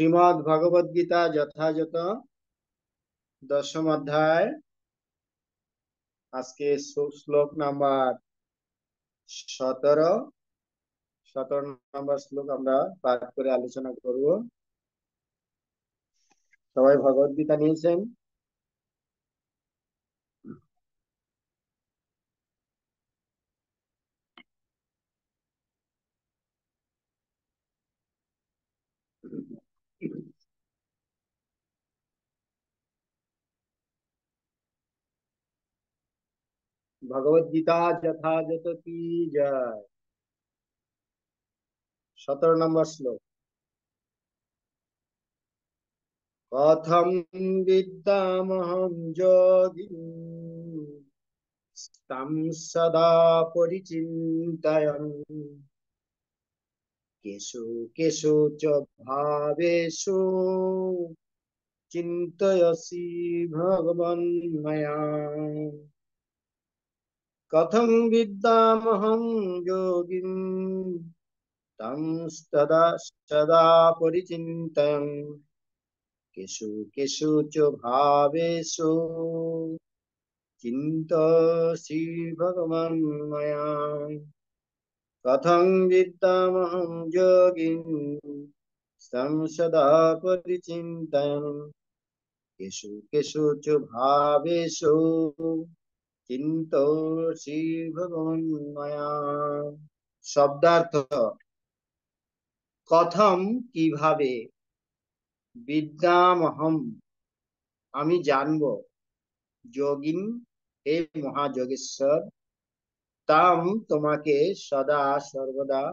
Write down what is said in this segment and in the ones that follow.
শ্রীমদ্ ভগবদ গীতা যথাযথ দশম অধ্যায়। আজকে শ্লোক নাম্বার 17 নম্বর শ্লোক আমরা পাঠ করে আলোচনা করব। সবাই ভগবদ গীতা নিয়েছেন? ভগবদ গীতা যথাযথ কি জয়। 17 নম্বর শ্লোক। কথম বিদ্যামহং যোগিন तं সদা পরিচিন্তয়ন কেশু কেশু চ ভাবেষু চিন্তয়সি ভগবন ময়া। কথং বিদ্যামহং যোগিন तं সদা সদা পরিচিন্তয়ন কেশু কেশু চ ভাবেষু চিন্তয়সি ভগবন ময়া। কথং বিদ্যামহং যোগিন तं সদা পরিচিন্তয়ন কেশু কেশু চ ভাবেষু চিন্তয়সি ভগবন ময়া। শব্দার্থ: কথম কিভাবে, বিদ্যামহম আমি জানব, যোগিন হে মহাযোগেশ্বর, তাম তোমাকে, সদা সর্বদা,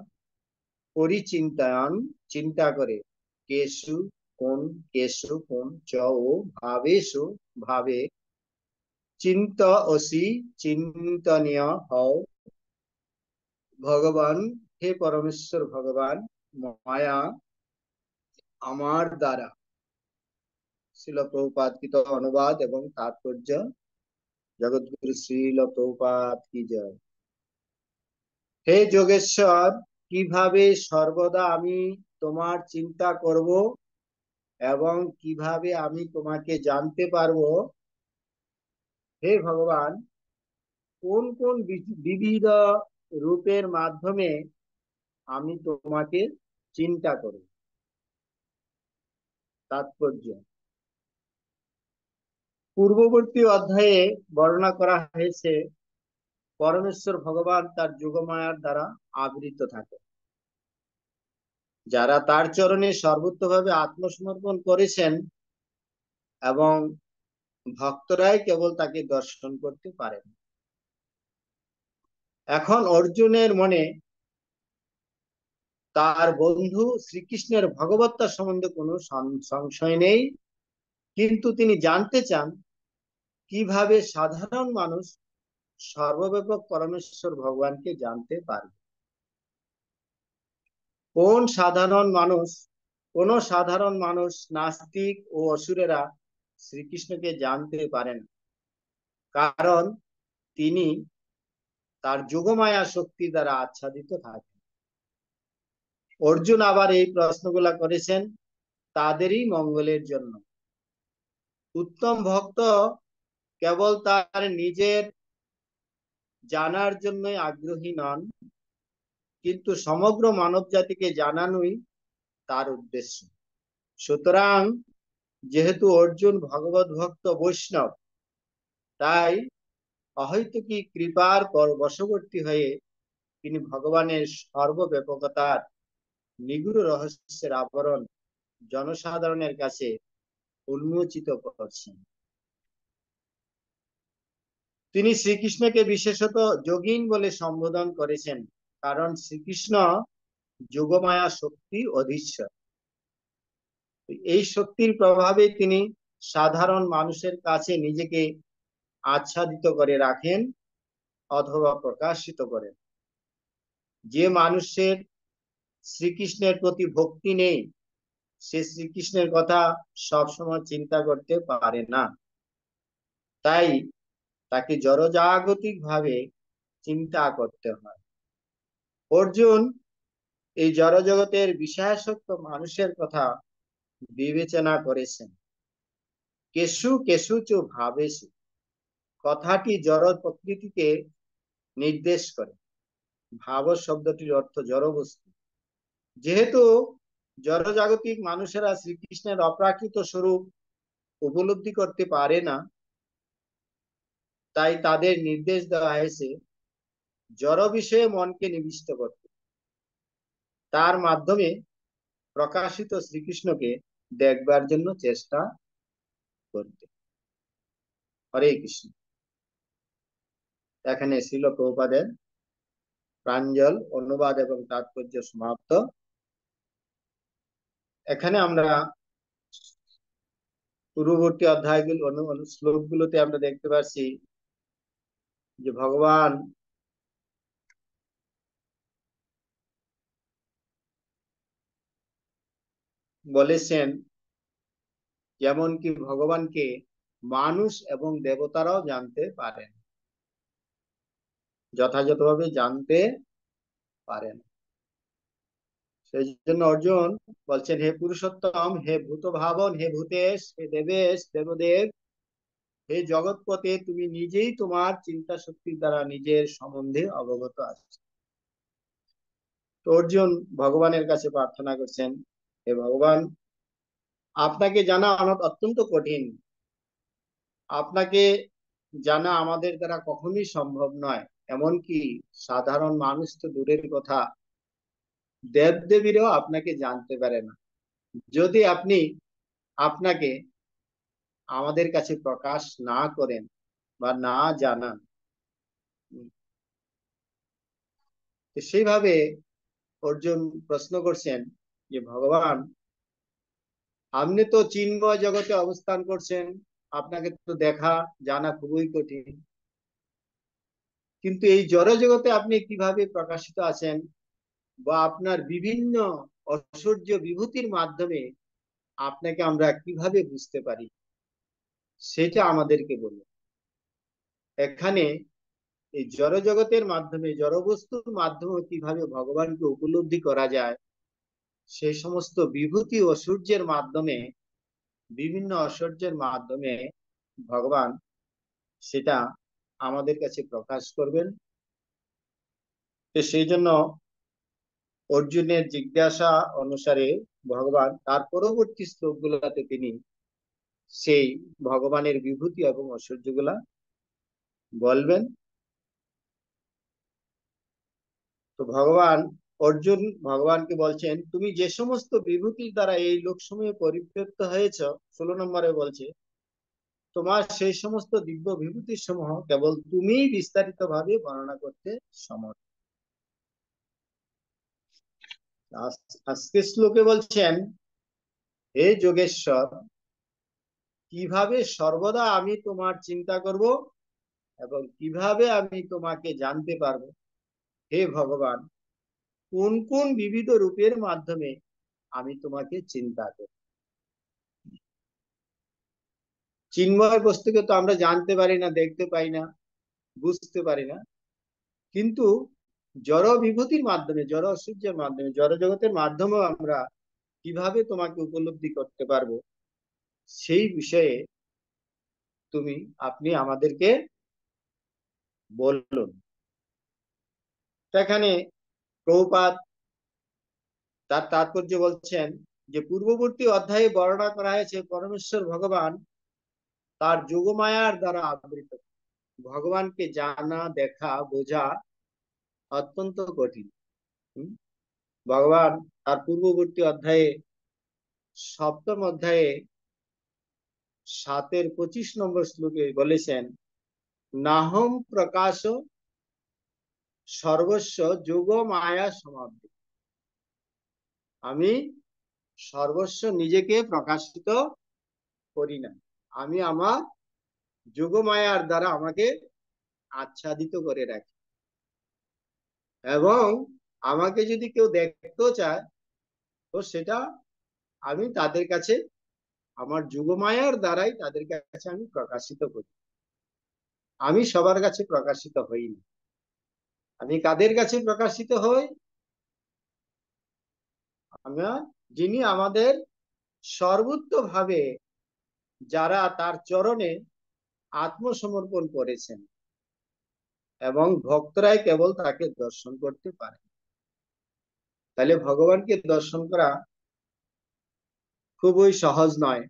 পরিচিন্তয়ন চিন্তা করে, কেশু কোন, কেশু কোন, চ ও ভাবেষু ভাবে, চিন্তয়সি চিন্তনীয় হও, ভগবান হে পরমেশ্বর ভগবান, মায়া আমার দ্বারা। শ্রীল প্রভুপাদ কৃত অনুবাদ এবং তাৎপর্য। জগৎগুরু শ্রীল প্রভুপাদ কি জয়। হে যোগেশ্বর, কিভাবে সর্বদা আমি তোমার চিন্তা করব এবং কিভাবে আমি তোমাকে জানতে পারবো, হে ভগবান, কোন কোন বিবিধ রূপের মাধ্যমে আমি তোমাকে চিন্তা করব। তাৎপর্য: পূর্ববর্তী অধ্যায়ে বর্ণনা করা হয়েছে পরমেশ্বর ভগবান তার যোগমায়ার দ্বারা আবৃত থাকে। যারা তার চরণে সর্বোত্তভাবে আত্মসমর্পণ করেছেন এবং ভক্তরাই কেবল তাকে দর্শন করতে পারেন। এখন অর্জুনের মনে তার বন্ধু শ্রীকৃষ্ণের ভগবত্তা সম্বন্ধে কোনো সংশয় নেই, কিন্তু তিনি জানতে চান কিভাবে সাধারণ মানুষ সর্বব্যাপক পরমেশ্বর ভগবানকে জানতে পারবে। কোন সাধারণ মানুষ নাস্তিক ও অসুরেরা শ্রীকৃষ্ণকে জানতে পারেন, কারণ তিনি তার যোগমায়া শক্তি দ্বারা আচ্ছাদিত থাকেন। অর্জুন আবার এই প্রশ্নগুলা করেছেন তাদেরই মঙ্গলের জন্য। উত্তম ভক্ত কেবল তার নিজের জানার জন্যই আগ্রহী নন, কিন্তু সমগ্র মানব জাতিকে জানানোই তার উদ্দেশ্য। সুতরাং যেহেতু অর্জুন ভগবত ভক্ত বৈষ্ণব, তাই অহৈতুকী কৃপার বশবর্তী হয়ে তিনি ভগবানের সর্বব্যাপকতার নিগুড় রহস্যের আবরণ জনসাধারণের কাছে উন্মোচিত করছেন। তিনি শ্রীকৃষ্ণকে বিশেষত যোগিন বলে সম্বোধন করেছেন, কারণ শ্রীকৃষ্ণ যোগমায়া শক্তি অধীশ্বর। এই শক্তির প্রভাবে তিনি সাধারণ মানুষের কাছে নিজেকে আচ্ছাদিত করে রাখেন অথবা প্রকাশিত করেন। যে মানুষের শ্রীকৃষ্ণের প্রতি ভক্তি নেই, সে শ্রীকৃষ্ণের কথা সবসময় চিন্তা করতে পারে না, তাই তাকে জড়জাগতিক ভাবে চিন্তা করতে হয়। অর্জুন এই জড়জগতের বিষয়াসক্ত মানুষের কথা বিবেচনা করেছেন। কেশু কেশু চ ভাবেশু কথাটি জড় প্রকৃতিকে নির্দেশ করে। ভাব শব্দটির অর্থ জড় বস্তু। যেহেতু জড়জাগতিক মানুষেরা শ্রীকৃষ্ণের অপ্রাকৃত স্বরূপ উপলব্ধি করতে পারে না, তাই তাদের নির্দেশ দেওয়া হয়েছে জড় বিষয়ে মনকে নিবিষ্ট করতে, তার মাধ্যমে প্রকাশিত শ্রীকৃষ্ণকে দেখবার জন্য চেষ্টা করতে। হরে কৃষ্ণ। এখানে শ্রীল প্রভুপাদের প্রাঞ্জল অনুবাদ এবং তাৎপর্য সমাপ্ত। এখানে আমরা পূর্ববর্তী অধ্যায়গুলো শ্লোকগুলোতে আমরা দেখতে পাচ্ছি যে ভগবান বলেছেন যেমনকি ভগবানকে মানুষ এবং দেবতারাও জানতে পারেন, যথাযথভাবে জানতে পারেন। সেই জন্য অর্জুন বলছেন, হে পুরুষোত্তম, হে ভূত ভাবন, হে ভূতেশ, হে দেবেশ দেবদেব, হে জগৎপতে, তুমি নিজেই তোমার চিন্তা শক্তির দ্বারা নিজের সম্বন্ধে অবগত আছো। তো অর্জুন ভগবানের কাছে প্রার্থনা করছেন, হে ভগবান, আপনাকে জানা আমার অত্যন্ত কঠিন, আপনাকে জানা আমাদের দ্বারা কখনোই সম্ভব নয়। এমনকি সাধারণ মানুষ তো দূরের কথা, দেবদেবীরাও আপনাকে জানতে পারে না। যদি আপনি আপনাকে আমাদের কাছে প্রকাশ না করেন বা না জানান, সেইভাবে অর্জুন প্রশ্ন করছেন যে ভগবান, আপনি তো চিন্ময় জগতে অবস্থান করছেন, আপনাকে তো দেখা জানা খুবই কঠিন, কিন্তু এই জড় জগতে আপনি কিভাবে প্রকাশিত আছেন বা আপনার বিভিন্ন ঐশ্বর্য বিভূতির মাধ্যমে আপনাকে আমরা কিভাবে বুঝতে পারি, সেটা আমাদেরকে বলুন। এখানে এই জড় জগতের মাধ্যমে, জড় বস্তুর মাধ্যমে কিভাবে ভগবানকে উপলব্ধি করা যায়, সেই সমস্ত বিভূতি ঐশ্বর্যের মাধ্যমে, বিভিন্ন ঐশ্বর্যের মাধ্যমে ভগবান সেটা আমাদের কাছে প্রকাশ করবেন। তো সেই জন্য অর্জুনের জিজ্ঞাসা অনুসারে ভগবান তার পরবর্তী শ্লোকগুলোতে তিনি সেই ভগবানের বিভূতি এবং ঐশ্বর্যগুলা বলবেন। তো অর্জুন ভগবানকে বলছেন, তুমি যে সমস্ত বিভূতির দ্বারা এই লোকসমূহে পরিতৃপ্ত হয়েছ, 16 নম্বরে বলছে, তোমার সেই সমস্ত দিব্য বিভূতির সমূহ কেবল তুমিই বিস্তারিত ভাবে বর্ণনা করতে সমর্থ। আজকে শ্লোকে বলছেন, হে যোগেশ্বর, কিভাবে সর্বদা আমি তোমার চিন্তা করব এবং কিভাবে আমি তোমাকে জানতে পারবো, হে ভগবান, কোন কোন বিবিধ রূপের মাধ্যমে আমি তোমাকে চিন্তা করি। চিন্ময় বস্তুকে তো আমরা জানতে পারি না, দেখতে পাই না, বুঝতে পারি না, কিন্তু জড় বিভূতির মাধ্যমে, জড় ঐশ্বর্যের মাধ্যমে, জড় জগতের মাধ্যমেও আমরা কিভাবে তোমাকে উপলব্ধি করতে পারবো, সেই বিষয়ে আপনি আমাদেরকে বলুন। সেখানে প্রভুপাদ তার তাৎপর্য বলছেন যে পূর্ববর্তী অধ্যায়ে বর্ণনা করা হয়েছে পরমেশ্বর ভগবান তার যোগমায়ার দ্বারা আবৃত। ভগবানকে জানা, দেখা, বোঝা অত্যন্ত কঠিন। ভগবান তার পূর্ববর্তী অধ্যায়ে, সপ্তম অধ্যায়ে 7-25 নম্বর শ্লোকে বলেছেন, নাহম প্রকাশ সর্বস্ব যোগ মায়া সমাপ্তি। আমি সর্বস্ব নিজেকে প্রকাশিত করি না, আমি আমার যোগমায়ার দ্বারা আমাকে আচ্ছাদিত করে রাখি, এবং আমাকে যদি কেউ দেখতেও চায় তো সেটা আমি তাদের কাছে আমার যোগমায়ার দ্বারাই তাদের কাছে আমি প্রকাশিত করি। আমি সবার কাছে প্রকাশিত হই না। আমি কাদের কাছে প্রকাশিত হই? আমরা যিনি আমাদের সর্বোত্তভাবে যারা তার চরণে আত্মসমর্পণ করেছেন, এবং ভক্তরাই কেবল তাকে দর্শন করতে পারে। তাহলে ভগবানকে দর্শন করা খুবই সহজ নয়,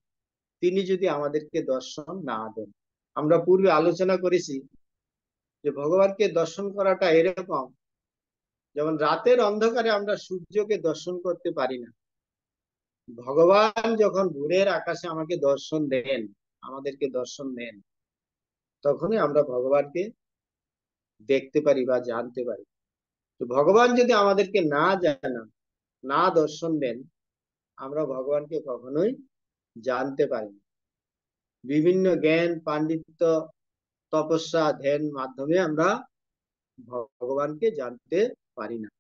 তিনি যদি আমাদেরকে দর্শন না দেন। আমরা পূর্বে আলোচনা করেছি যে ভগবানকে দর্শন করাটা এরকম, যেমন রাতের অন্ধকারে আমরা সূর্যকে দর্শন করতে পারি না, ভগবান যখন ভোরের আকাশে আমাকে দর্শন দেন, আমাদেরকে দর্শন দেন, তখনই আমরা ভগবানকে দেখতে পারি বা জানতে পারি। তো ভগবান যদি আমাদেরকে না জানান, না দর্শন দেন, আমরা ভগবানকে কখনোই জানতে পারি না। বিভিন্ন জ্ঞান পাণ্ডিত্য তপস্যা ধ্যান মাধ্যমে আমরা ভগবানকে জানতে পারি না।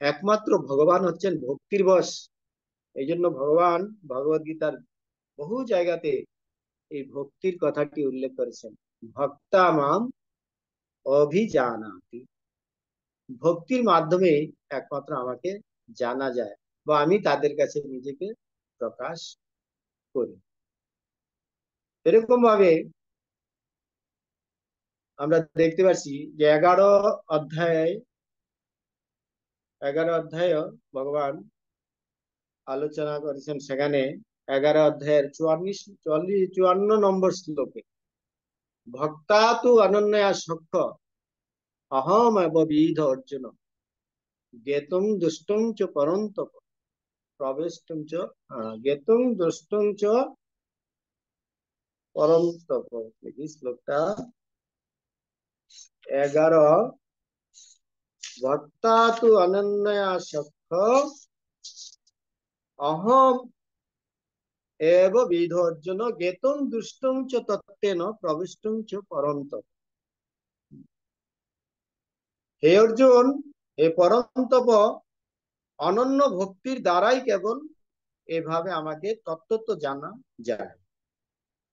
একমাত্র ভগবান হচ্ছেন ভক্তির বশ। এই জন্য ভগবান ভগবদ গীতার বহু জায়গাতে এই ভক্তির কথাটি উল্লেখ করেছেন, ভক্তা মাম অভিজানাতি। ভক্তির মাধ্যমে একমাত্র আমাকে জানা যায়, বা আমি তাদের কাছে নিজেকে প্রকাশ করি। এরকম ভাবে আমরা দেখতে পাচ্ছি যে 11 অধ্যায়ে ভগবান আলোচনা করেছেন। সেখানে 11 অধ্যায়ের 54 নম্বর শ্লোকে, ভক্তা তু অনন্যা সখ্য অহম বিধ অর্জুন জ্ঞেতুম দুষ্টং চ পরন্তপ প্রবেষ্টং চ জ্ঞেতুম দুষ্টং চ পরন্তপ। এই শ্লোকটা 11, ভক্তা তু অনন্যা সখ্য অহম এব বিধ অর্জুন জ্ঞেতুম দুষ্টং চ তত্ত্বেন প্রবিষ্টং চ পরন্তপ। হে অর্জুন, হে পরন্তপ, অনন্য ভক্তির দ্বারাই কেবল এভাবে আমাকে তত্ত্ব জানা যায়,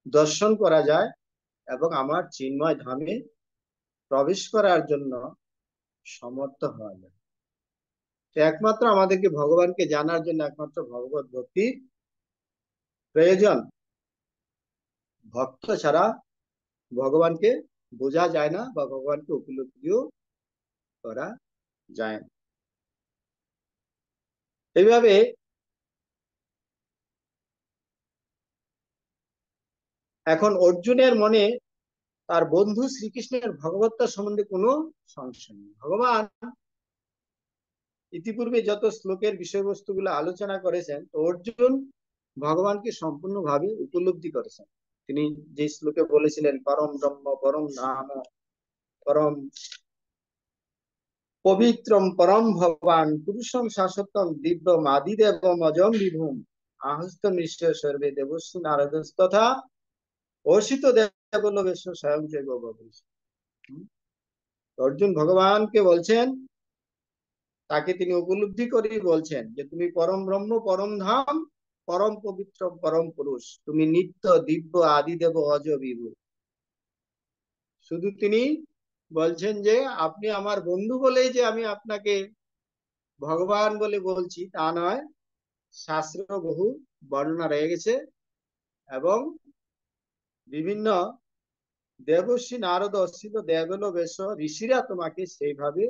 দর্শন করা যায়, এবং আমার চিন্ময় ধামে প্রবেশ করার জন্য সমর্থ হওয়া যায়। একমাত্র আমাদেরকে ভগবানকে জানার জন্য একমাত্র ভগবত ভক্তির প্রয়োজন। ভক্ত ছাড়া ভগবানকে বোঝা যায় না, বা ভগবানকে উপলব্ধিও করা যায় না। এইভাবে এখন অর্জুনের মনে তার বন্ধু শ্রীকৃষ্ণের ভগবত্তা সম্বন্ধে কোনো সংশয় নেই। ভগবান ইতিপূর্বে যত শ্লোকের বিষয়বস্তুগুলো আলোচনা করেছেন, তো অর্জুন ভগবানকে সম্পূর্ণভাবে উপলব্ধি করেছেন। তিনি যে শ্লোকে বলেছিলেন, পরম ব্রহ্ম পরম ধাম পরম পবিত্রম পরম ভগবান পুরুষম শাশ্বতম দিব্যম আদিদেবম অজম বিভুম আহস্ত নিশ্চয় সর্বে দেবশ্রী নারদস্তথা অর্ষিত দেবলোকেশ স্বয়ং জৈব ভবিষ্য। অর্জুন ভগবানকে বলছেন, তাকে তিনি উপলব্ধি করে বলছেন যে তুমি পরম ব্রহ্ম পরম ধাম পরম পবিত্র পরম পুরুষ, তুমি নিত্য দিব্য আদিদেব অজ বিভু। শুধু তিনি বলছেন যে আপনি আমার বন্ধু বলেই যে আমি আপনাকে ভগবান বলে বলছি তা নয়, শাস্ত্র বহু বর্ণনা রয়ে গেছে, এবং বিভিন্ন দেবর্ষি নারদ অশ্বিত দেবলো বেশ ঋষিরা তোমাকে সেইভাবে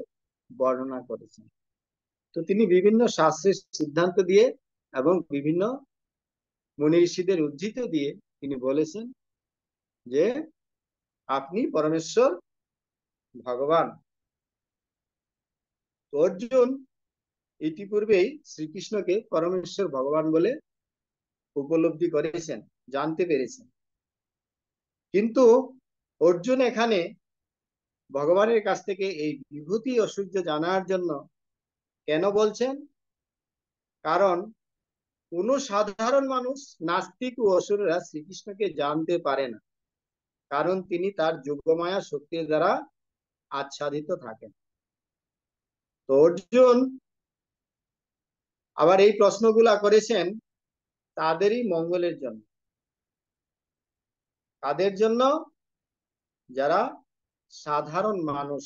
বর্ণনা করেছেন। তো তিনি বিভিন্ন শাস্ত্রের সিদ্ধান্ত দিয়ে এবং বিভিন্ন মুনি ঋষিদের উদ্ধৃত দিয়ে তিনি বলেছেন যে আপনি পরমেশ্বর ভগবান। অর্জুন ইতিপূর্বেই শ্রীকৃষ্ণকে পরমেশ্বর ভগবান বলে উপলব্ধি করেছেন, জানতে পেরেছেন। কিন্তু অর্জুন এখানে ভগবানের কাছ থেকে এই বিভূতি ঐশ্বর্য জানার জন্য কেন বলছেন? কারণ কোন সাধারণ মানুষ নাস্তিক ও অসুররা শ্রীকৃষ্ণকে জানতে পারে না, কারণ তিনি তার যোগমায়া শক্তির দ্বারা আচ্ছাদিত থাকেন। তো অর্জুন আবার এই প্রশ্নগুলা করেছেন তাদেরই মঙ্গলের জন্য, তাদের জন্য যারা সাধারণ মানুষ,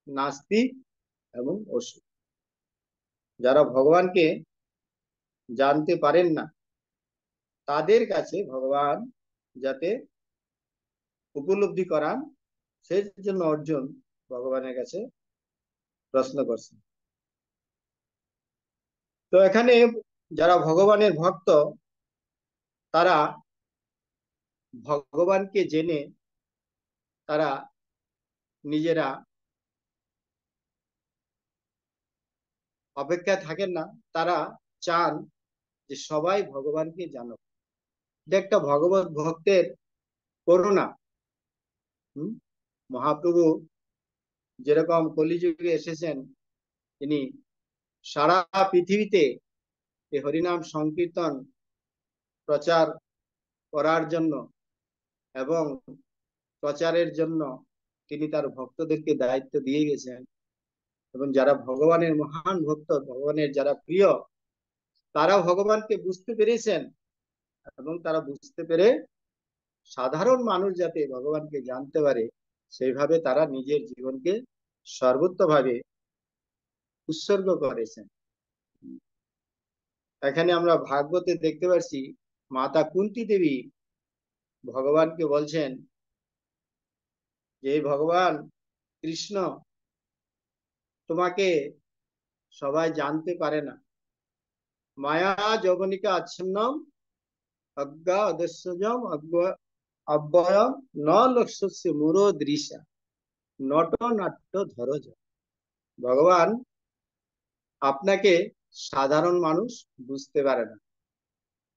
নাস্তিক এবং অসুর, যারা ভগবানকে জানতে পারেন না, তাদের কাছে ভগবান যাতে উপলব্ধি করান, সেই জন্য অর্জুন ভগবানের কাছে প্রশ্ন করছেন। তো এখানে যারা ভগবানের ভক্ত, তারা ভগবানকে জেনে তারা নিজেরা অপেক্ষায় থাকেন না, তারা চান যে সবাই ভগবানকে জানুক। এটা একটা ভগবত ভক্তের করুণা। মহাপ্রভু যেরকম কলিযুগে এসেছেন, তিনি সারা পৃথিবীতে এই হরিনাম সংকীর্তন প্রচার করার জন্য এবং প্রচারের জন্য তিনি তার ভক্তদেরকে দায়িত্ব দিয়ে গেছেন। এবং যারা ভগবানের মহান ভক্ত, ভগবানের যারা প্রিয়, তারা ভগবানকে বুঝতে পেরেছেন এবং তারা বুঝতে পেরে সাধারণ মানুষ যাতে ভগবানকে জানতে পারে, সেইভাবে তারা নিজের জীবনকে সর্বোত্তভাবে উৎসর্গ করেছেন। এখানে আমরা ভাগবতে দেখতে পাচ্ছি, মাতা কুন্তী দেবী ভগবানকে বলছেন যে ভগবান কৃষ্ণ, তোমাকে সবাই জানতে পারে না। মায়া যবনিকা আচ্ছন্নম অজ্ঞা অদস্যজম অব্যয়ম ন লক্ষ্যস্য মুরো দৃশা নট নাট্য ধরজ। ভগবান, আপনাকে সাধারণ মানুষ বুঝতে পারে না।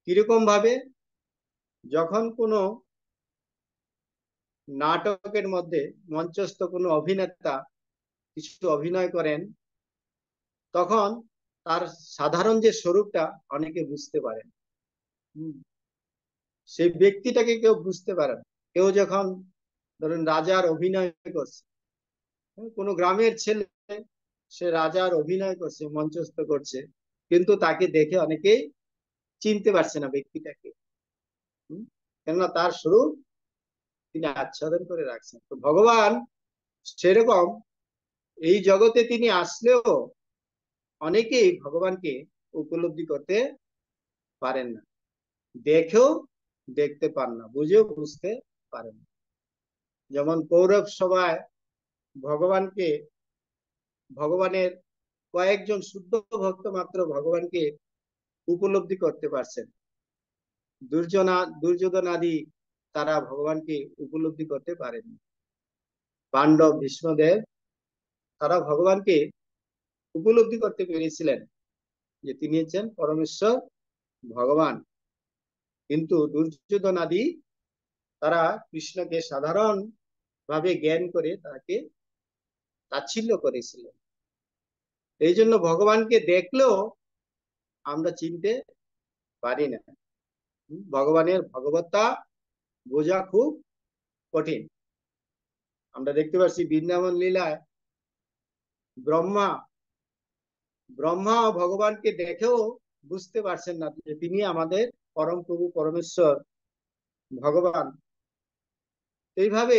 কিরকম ভাবে? যখন কোনো নাটকের মধ্যে মঞ্চস্থ কোনো অভিনেতা কিছু অভিনয় করেন, তখন তার সাধারণ যে স্বরূপটা অনেকে বুঝতে পারেন, সেই ব্যক্তিটাকে কেউ বুঝতে পারে না। কেউ যখন ধরুন রাজার অভিনয় করছে, কোনো গ্রামের ছেলে সে রাজার অভিনয় করছে, মঞ্চস্থ করছে, কিন্তু তাকে দেখে অনেকেই চিনতে পারছে না ব্যক্তিটাকে, কেননা তার স্বরূপ তিনি আচ্ছাদন করে রাখছেন। তো ভগবান সেরকম এই জগতে তিনি আসলেও অনেকেই ভগবানকে উপলব্ধি করতে পারেন না, দেখেও দেখতে পান না, বুঝেও বুঝতে পারেন না। যেমন কৌরব সভায় ভগবানকে, ভগবানের কয়েকজন শুদ্ধ ভক্ত মাত্র ভগবানকে উপলব্ধি করতে পারছেন। দুর্যোধন আদি তারা ভগবানকে উপলব্ধি করতে পারেনি। পাণ্ডব, ভীষ্মদেব, তারা ভগবানকে উপলব্ধি করতে পেরেছিলেন যে তিনি হচ্ছেন পরমেশ্বর ভগবান, কিন্তু দুর্যোধন আদি তারা কৃষ্ণকে সাধারণ ভাবে জ্ঞান করে তাকে তাচ্ছিল্য করেছিলেন। এই জন্য ভগবানকে দেখলেও আমরা চিনতে পারি না। ভগবানের ভগবত্তা বোঝা খুব কঠিন। আমরা দেখতে পাচ্ছি বৃন্দাবন লীলায় ব্রহ্মা ভগবানকে দেখেও বুঝতে পারছেন না যে তিনি আমাদের পরম প্রভু পরমেশ্বর ভগবান। এইভাবে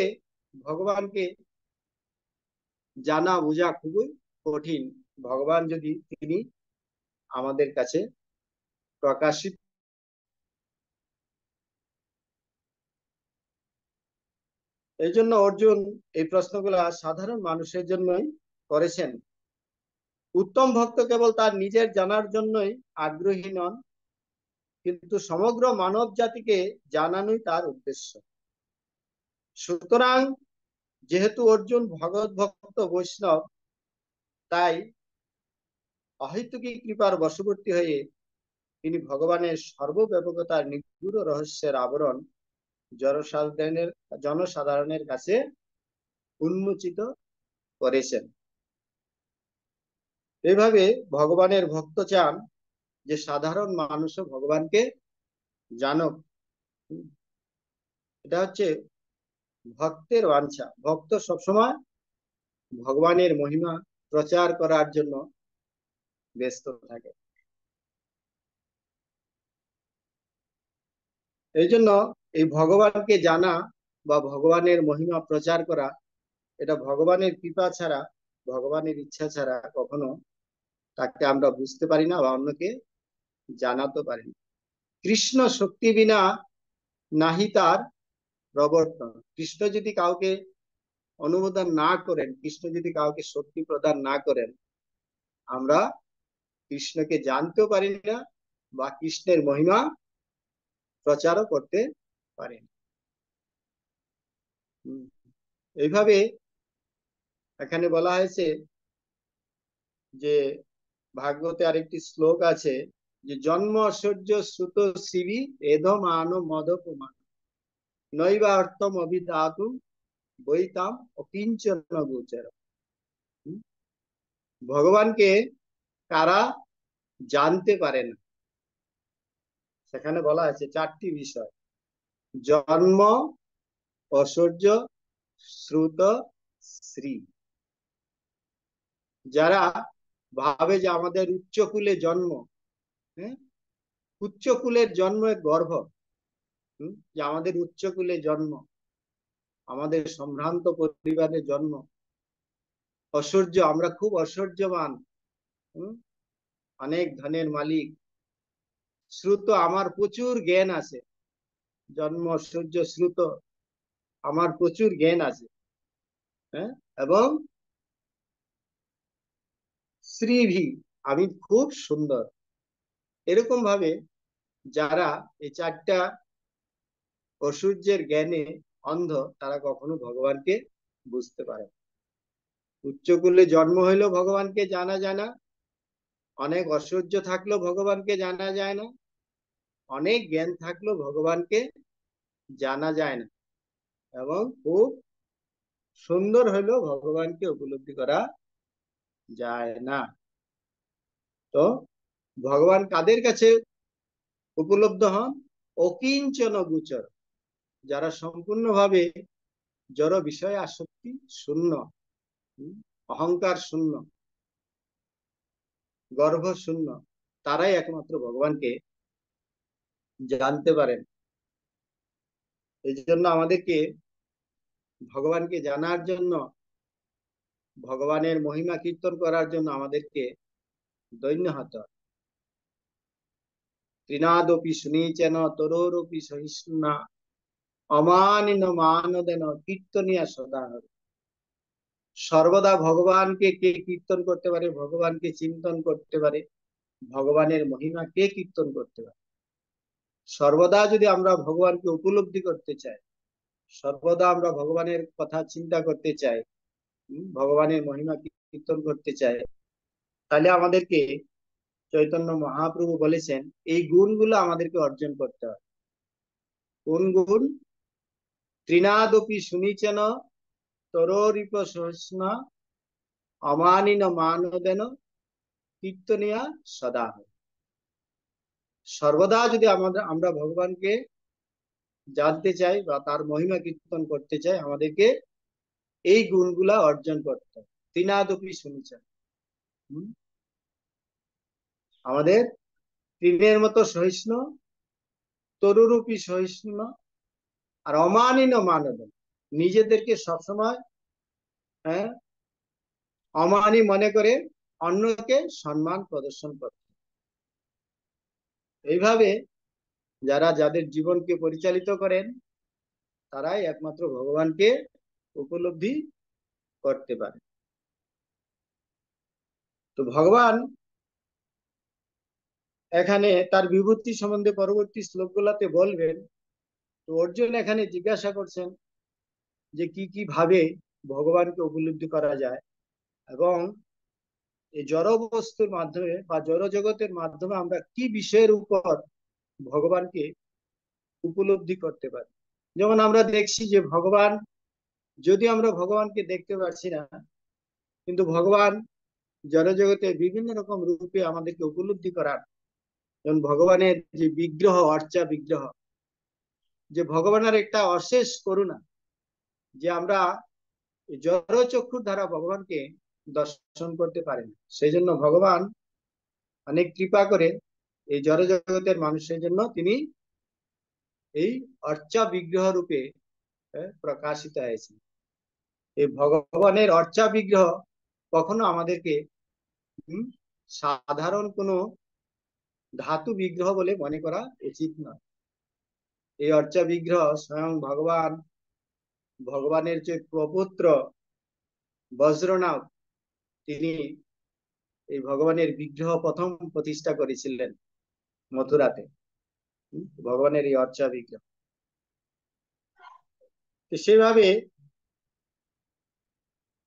ভগবানকে জানা বোঝা খুবই কঠিন। ভগবান যদি তিনি আমাদের কাছে প্রকাশিত। এই জন্য অর্জুন এই প্রশ্নগুলা সাধারণ মানুষের জন্যই করেছেন। উত্তম ভক্ত কেবল তার নিজের জানার জন্যই আগ্রহী নন, কিন্তু সমগ্র মানব জাতিকে জানানোই তার উদ্দেশ্য। সুতরাং যেহেতু অর্জুন ভগবত ভক্ত বৈষ্ণব, তাই অহৈতুকী কৃপার বশবর্তী হয়ে তিনি ভগবানের সর্বব্যাপকতার নিগূঢ় রহস্যের আবরণ জনসাধারণের কাছে উন্মোচিত করেছেন। এইভাবে ভগবানের ভক্ত চান যে সাধারণ মানুষও ভগবানকে জানুক। এটা হচ্ছে ভক্তের বাঞ্ছা। ভক্ত সবসময় ভগবানের মহিমা প্রচার করার জন্য ব্যস্ত থাকে। এই জন্য এই ভগবানকে জানা বা ভগবানের মহিমা প্রচার করা, এটা ভগবানের কৃপা ছাড়া, ভগবানের ইচ্ছা ছাড়া কখনো তাকে আমরা বুঝতে পারি না বা অন্যকে জানাতে পারি না। কৃষ্ণ শক্তি বিনা নাহি তার প্রবর্তন। কৃষ্ণ যদি কাউকে অনুমোদন না করেন, কৃষ্ণ যদি কাউকে শক্তি প্রদান না করেন, আমরা কৃষ্ণকে জানতেও পারি না বা কৃষ্ণের মহিমা প্রচারও করতে পারি না। এইভাবে এখানে বলা হয়েছে যে ভাগবতে আরেকটি শ্লোক আছে যে জন্ম ঐশ্বর্য শ্রুত শিবি এধ মান মদপমান নৈবা অর্থম অভিধাতু বৈতাম অকিঞ্চন গোচর। ভগবানকে কারা জানতে পারে না, সেখানে বলা আছে চারটি বিষয়: জন্ম, ঐশ্বর্য, শ্রুত, শ্রী। যারা ভাবে যে আমাদের উচ্চকুলে জন্ম, উচ্চকুলের জন্ম এক গর্ভ, যে আমাদের উচ্চকুলে জন্ম, আমাদের সম্ভ্রান্ত পরিবারে জন্ম, ঐশ্বর্য, আমরা খুব ঐশ্বর্যবান, অনেক ধনের মালিক, শ্রুত, আমার প্রচুর জ্ঞান আছে, জন্ম, ঐশ্বর্য, শ্রুত, আমার প্রচুর জ্ঞান আছে, এবং শ্রীভি, আমি খুব সুন্দর। এরকম ভাবে যারা এই চারটা ঐশ্বর্যের জ্ঞানে অন্ধ, তারা কখনো ভগবানকে বুঝতে পারে না। উচ্চকুলে জন্ম হইলেও ভগবানকে জানা যায় না, অনেক ঐশ্বর্য থাকলেও ভগবানকে জানা যায় না, অনেক জ্ঞান থাকলেও ভগবানকে জানা যায় না, এবং খুব সুন্দর হইলেও ভগবানকে উপলব্ধি করা যায় না। তো ভগবান কাদের কাছে উপলব্ধ হন? অকিঞ্চন গোচর, যারা সম্পূর্ণভাবে জড় বিষয় আসক্তি শূন্য, অহংকার শূন্য, গর্ভ শূন্য, তারাই একমাত্র ভগবানকে জানতে পারেন। এই জন্য আমাদেরকে ভগবানকে জানার জন্য, ভগবানের মহিমা কীর্তন করার জন্য আমাদেরকে দৈন্য হতে হয়। ত্রিনাদপি শুনিচেন তরোরপি সহিষ্ণুনা অমানিন মানদেন কীর্তনিয়া সদা। সর্বদা ভগবানকে কে কীর্তন করতে পারে? ভগবানকে চিন্তন করতে পারে। ভগবানের মহিমা কে কীর্তন করতে পারে? সর্বদা যদি আমরা ভগবানকে উপলব্ধি করতে চাই, সর্বদা আমরা ভগবানের কথা চিন্তা করতে চাই, ভগবানের মহিমা কীর্তন করতে চাই, তাহলে আমাদেরকে চৈতন্য মহাপ্রভু বলেছেন এই গুণগুলো আমাদেরকে অর্জন করতে হয়। কোন গুণ? ত্রিনাদপি শুনিচেন তরোরিপ সহিষ্ণ অমানিন মানদেন কীর্তনিয়া সদা। সর্বদা যদি আমরা ভগবানকে জানতে চাই বা তার মহিমা কীর্তন করতে চাই, আমাদেরকে এই গুণগুলা অর্জন করতে হবে। ত্রিনাদপি শুনিচেন, আমাদের তৃণের মতো সহিষ্ণু, তরুরূপী সহিষ্ণু, আর অমানিন মানবেন, নিজেদেরকে সবসময় অমানি মনে করে অন্যকে সম্মান প্রদর্শন করতে। এইভাবে যাদের জীবনকে পরিচালিত করেন, তারাই একমাত্র ভগবানকে উপলব্ধি করতে পারে। তো ভগবান এখানে তার বিভূতি সম্বন্ধে পরবর্তী শ্লোকগুলোতে বলবেন। তো অর্জুন এখানে জিজ্ঞাসা করছেন যে কি কি ভাবে ভগবানকে উপলব্ধি করা যায়, এবং এই জড় বস্তুর মাধ্যমে বা জড় জগতের মাধ্যমে আমরা কি বিষয়ের উপর ভগবানকে উপলব্ধি করতে পারি। যেমন আমরা দেখছি যে ভগবান, যদি আমরা ভগবানকে দেখতে পাচ্ছি না, কিন্তু ভগবান জড় জগতে বিভিন্ন রকম রূপে আমাদেরকে উপলব্ধি করার, যেমন ভগবানের যে বিগ্রহ, অর্চা বিগ্রহ, যে ভগবানের একটা অশেষ করুণা, যে আমরা জড় চক্ষুর দ্বারা ভগবানকে দর্শন করতে পারি না। সেই জন্য ভগবান অনেক কৃপা করে এই জড় জগতের মানুষের জন্য তিনি এই অর্চা বিগ্রহ রূপে প্রকাশিত হয়েছে। এই ভগবানের অর্চা বিগ্রহ কখনো আমাদেরকে সাধারণ কোনো ধাতু বিগ্রহ বলে মনে করা উচিত নয়। এই অর্চা বিগ্রহ স্বয়ং ভগবানের যে প্রপুত্র বজ্রনাভ, তিনি এই ভগবানের বিগ্রহ প্রথম প্রতিষ্ঠা করেছিলেন মথুরাতে। ভগবানের এই অর্চা বিগ্রহ, তো সেভাবে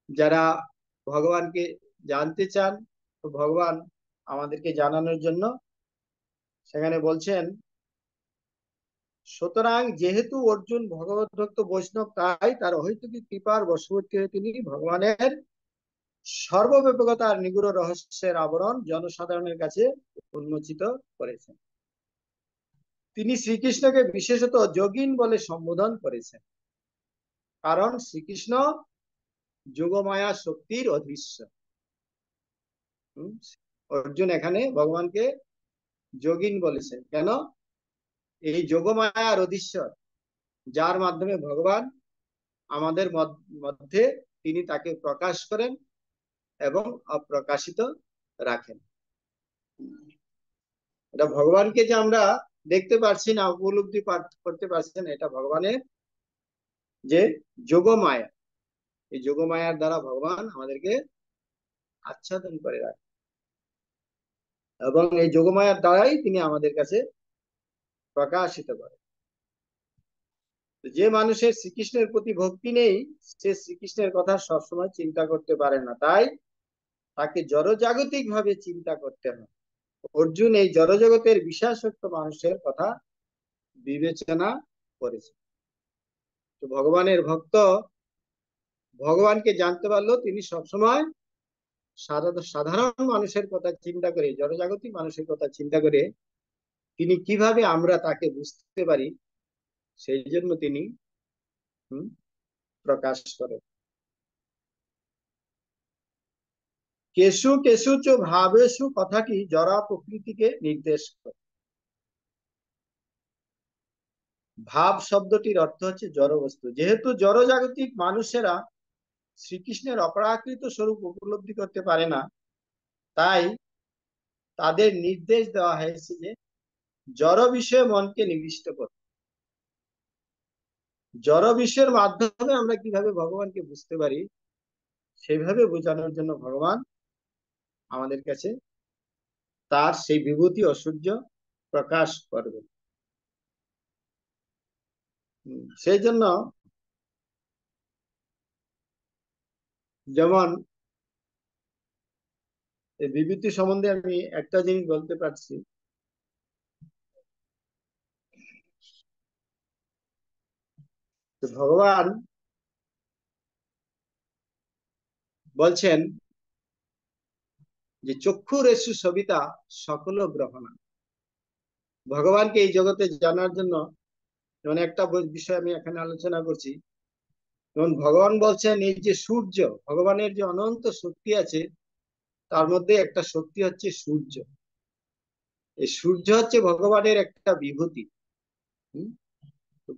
যারা ভগবানকে জানতে চান, তো ভগবান আমাদেরকে জানানোর জন্য সেখানে বলছেন, সুতরাং যেহেতু অর্জুন ভগবত ভক্ত বৈষ্ণব, তাই তার অহৈতুকী কৃপার বশবর্তী হয়ে তিনি ভগবানের সর্বব্যাপকতার নিগুড় রহস্যের আবরণ জনসাধারণের কাছে উন্মোচিত করেছেন। তিনি শ্রীকৃষ্ণকে বিশেষত যোগিন বলে সম্বোধন করেছেন, কারণ শ্রীকৃষ্ণ যোগমায়া শক্তির অধীশ্বর। অর্জুন এখানে ভগবানকে যোগিন বলেছেন কেন? এই যোগমায়ার অধীশ্বর, যার মাধ্যমে ভগবান আমাদের মধ্যে তিনি তাকে প্রকাশ করেন এবং অপ্রকাশিত রাখেন। এটা ভগবানকে যে আমরা দেখতে পারছি না, উপলব্ধি করতে পারছি না, এটা ভগবানের যে যোগমায়া, এই যোগমায়ার দ্বারা ভগবান আমাদেরকে আচ্ছাদন করে রাখেন এবং এই যোগমায়ার দ্বারাই তিনি আমাদের কাছে প্রকাশিত করেন। যে মানুষের শ্রীকৃষ্ণের প্রতি ভক্তি নেই, সে শ্রীকৃষ্ণের কথা সবসময় চিন্তা করতে পারে না, তাই তাকে জড়জাগতিক ভাবে চিন্তা করতে হয়। অর্জুন এই জড়জগতের বিষয়াসক্ত মানুষের কথা বিবেচনা করেছে। তো ভগবানের ভক্ত ভগবানকে জানতে পারলেও তিনি সবসময় সাধারণ মানুষের কথা চিন্তা করে, জড়জাগতিক মানুষের কথা চিন্তা করে তিনি কিভাবে আমরা তাকে বুঝতে পারি, সেই জন্য তিনি প্রকাশ করেন। কেশু কেশু চ ভাবেশু কথাটি জড়া প্রকৃতিকে নির্দেশ করে। ভাব শব্দটির অর্থ হচ্ছে জড় বস্তু। যেহেতু জড়জাগতিক মানুষেরা শ্রীকৃষ্ণের অপরাকৃত স্বরূপ উপলব্ধি করতে পারে না, তাই তাদের নির্দেশ দেওয়া হয়েছে যে জড় বিষয়ে মনকে নিবিষ্ট করতে। জড় বিষয়ের মাধ্যমে আমরা কিভাবে ভগবানকে বুঝতে পারি, সেইভাবে বোঝানোর জন্য ভগবান আমাদের কাছে তার সেই বিভূতি ঐশ্বর্য প্রকাশ করবে। সেই জন্য যেমন এই বিভূতি সম্বন্ধে আমি একটা জিনিস বলতে পারছি, ভগবান বলছেন যে চক্ষুর এসু সবিতা সকল গ্রহণা। ভগবানকে এই জগতে জানার জন্য যেমন একটা বিষয় আমি এখানে আলোচনা করছি, যেমন ভগবান বলছেন এই যে সূর্য, ভগবানের যে অনন্ত শক্তি আছে তার মধ্যে একটা শক্তি হচ্ছে সূর্য। এই সূর্য হচ্ছে ভগবানের একটা বিভূতি।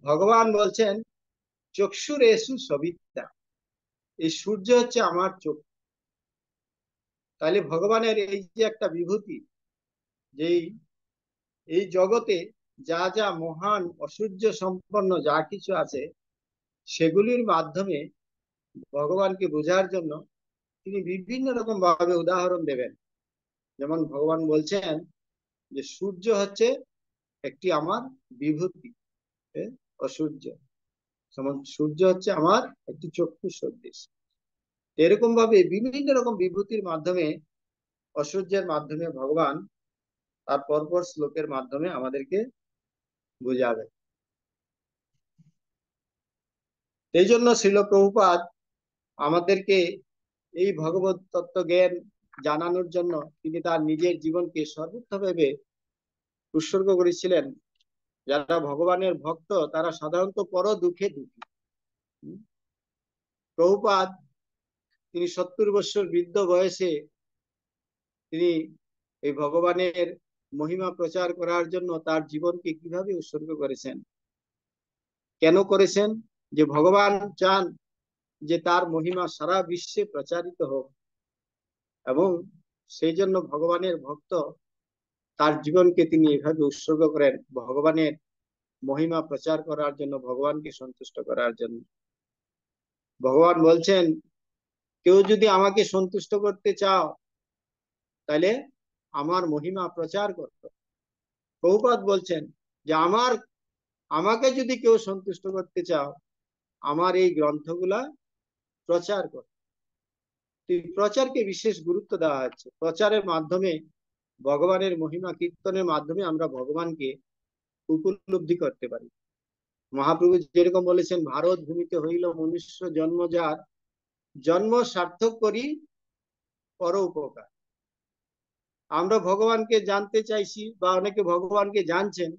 ভগবান বলছেন চক্ষুর এসু সবিতা, এই সূর্য হচ্ছে আমার চোখ। তাহলে ভগবানের এই যে একটা বিভূতি, যেই এই জগতে যা যা মহান ঐশ্বর্য সম্পন্ন যা কিছু আছে, সেগুলির মাধ্যমে ভগবানকে বোঝার জন্য তিনি বিভিন্ন রকম ভাবে উদাহরণ দেবেন। যেমন ভগবান বলছেন যে সূর্য হচ্ছে একটি আমার বিভূতি, ঐশ্বর্য, যেমন সূর্য হচ্ছে আমার একটি চক্ষু সদৃশ। এরকম ভাবে বিভিন্ন রকম বিভূতির মাধ্যমে, ঐশ্বর্যের মাধ্যমে ভগবান তার পরপর শ্লোকের মাধ্যমে আমাদেরকে বুঝাবে। এই জন্য শ্রীল প্রভুপাদ আমাদেরকে এই ভগবত তত্ত্ব জ্ঞান জানানোর জন্য তিনি তার নিজের জীবনকে সর্বোচ্চভাবে উৎসর্গ করেছিলেন। যারা ভগবানের ভক্ত তারা সাধারণত পর দুঃখে দুঃখী। প্রভুপাদ তিনি 70 বছর বৃদ্ধ বয়সে তিনি এই ভগবানের মহিমা প্রচার করার জন্য তার জীবনকে কিভাবে উৎসর্গ করেছেন, কেন করেছেন? যে ভগবান চান যে তার মহিমা সারা বিশ্বে প্রচারিত হোক, এবং সেই জন্য ভগবানের ভক্ত তার জীবনকে তিনি এভাবে উৎসর্গ করেন ভগবানের মহিমা প্রচার করার জন্য, ভগবানকে সন্তুষ্ট করার জন্য। ভগবান বলছেন, কেউ যদি আমাকে সন্তুষ্ট করতে চাও তাহলে আমার মহিমা প্রচার করো। প্রভুপাদ বলছেন যে আমাকে যদি কেউ সন্তুষ্ট করতে চাও, আমার এই গ্রন্থগুলা প্রচার করো। প্রচারকে বিশেষ গুরুত্ব দেওয়া হচ্ছে। প্রচারের মাধ্যমে, ভগবানের মহিমা কীর্তনের মাধ্যমে আমরা ভগবানকে উপলব্ধি করতে পারি। মহাপ্রভু যেরকম বলেছেন, ভারত ভূমিতে হইল মনুষ্য জন্ম, যার জন্ম সার্থক করি পর উপকার। আমরা ভগবানকে জানতে চাইছি, বা অনেকে ভগবানকে জানছেন,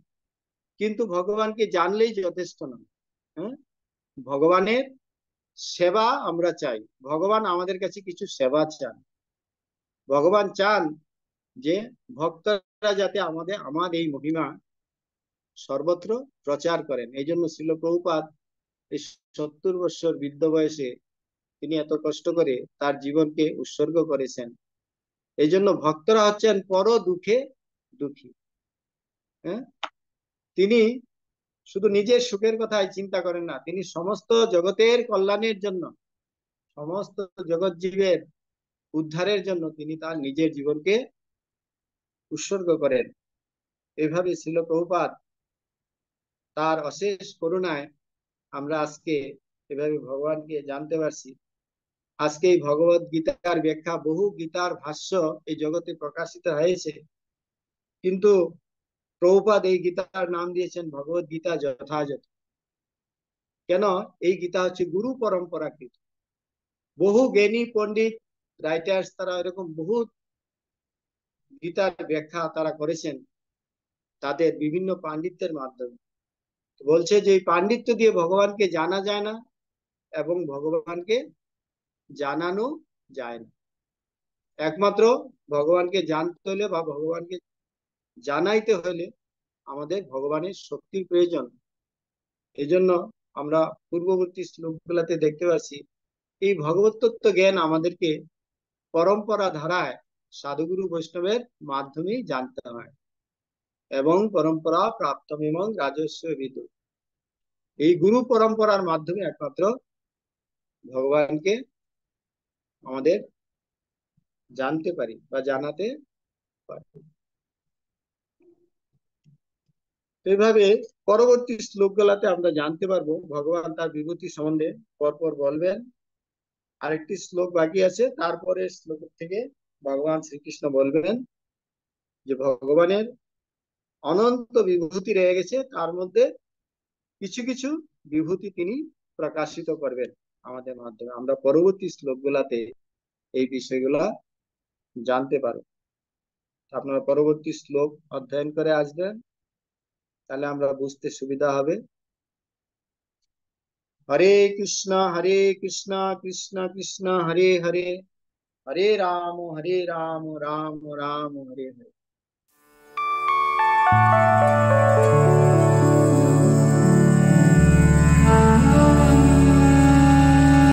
কিন্তু ভগবানকে জানলেই যথেষ্ট নয়। হ্যাঁ, ভগবানের সেবা আমরা চাই। ভগবান আমাদের কাছে কিছু সেবা চান। ভগবান চান যে ভক্তরা যাতে আমার এই মহিমা সর্বত্র প্রচার করেন। এই জন্য শ্রীল প্রভুপাদ এই 70 বছর বৃদ্ধ বয়সে তিনি এত কষ্ট করে তার জীবনকে উৎসর্গ করেছেন। এই জন্য ভক্তরা হচ্ছেন পর দুঃখে দুঃখী। হ্যাঁ, তিনি শুধু নিজের সুখের কথাই চিন্তা করেন না, তিনি সমস্ত জগতের কল্যাণের জন্য, সমস্ত জগৎ জীবের উদ্ধারের জন্য তিনি তার নিজের জীবনকে উৎসর্গ করেন। এভাবে শ্রীল প্রভুপাদ তার অশেষ করুণায় আমরা আজকে এভাবে ভগবানকে জানতে পারছি। আজকে এই ভগবত গীতার ব্যাখ্যা, বহু গীতার ভাষ্য এই জগতে প্রকাশিত হয়েছে, কিন্তু প্রভুপাদ এই গীতার নাম দিয়েছেন ভগবত গীতা যথাযথ। কেন? এই গীতা হচ্ছে গুরু পরম্পরাকৃত। বহু জ্ঞানী পণ্ডিত রাইটার্স তারা এরকম বহু গীতার ব্যাখ্যা তারা করেছেন তাদের বিভিন্ন পাণ্ডিত্যের মাধ্যমে। বলছে যে এই পাণ্ডিত্য দিয়ে ভগবানকে জানা যায় না এবং ভগবানকে জানানো যায় না। একমাত্র ভগবানকে জানতে হলে বা ভগবানকে জানাইতে হলে আমাদের ভগবানের শক্তির প্রয়োজন। এই জন্য আমরা পূর্ববর্তী শ্লোকগুলোতে দেখতে পাচ্ছি এই ভগবত তত্ত্ব জ্ঞান আমাদেরকে পরম্পরা ধারায় সাধুগুরু বৈষ্ণবের মাধ্যমেই জানতে হয়। এবং পরম্পরা প্রাপ্ত এবং রাজস্ব বিদু, এই গুরু পরম্পরার মাধ্যমে একমাত্র ভগবানকে আমাদের জানতে পারি বা জানাতে পারি। এইভাবে পরবর্তী শ্লোকগুলাতে আমরা জানতে পারবো ভগবান তার বিভূতি সম্বন্ধে পরপর বলবেন। আরেকটি শ্লোক বাকি আছে, তারপরে শ্লোক থেকে ভগবান শ্রীকৃষ্ণ বলবেন যে ভগবানের অনন্ত বিভূতি রয়ে গেছে, তার মধ্যে কিছু কিছু বিভূতি তিনি প্রকাশিত করবেন আমাদের মাধ্যমে। আমরা পরবর্তী শ্লোকগুলাতে এই বিষয়গুলা জানতে পারো। আপনারা পরবর্তী শ্লোক অধ্যয়ন করে আসবেন, তাহলে আমরা বুঝতে সুবিধা হবে। হরে কৃষ্ণ কৃষ্ণ কৃষ্ণ হরে হরে, হরে রাম রাম রাম হরে হরে।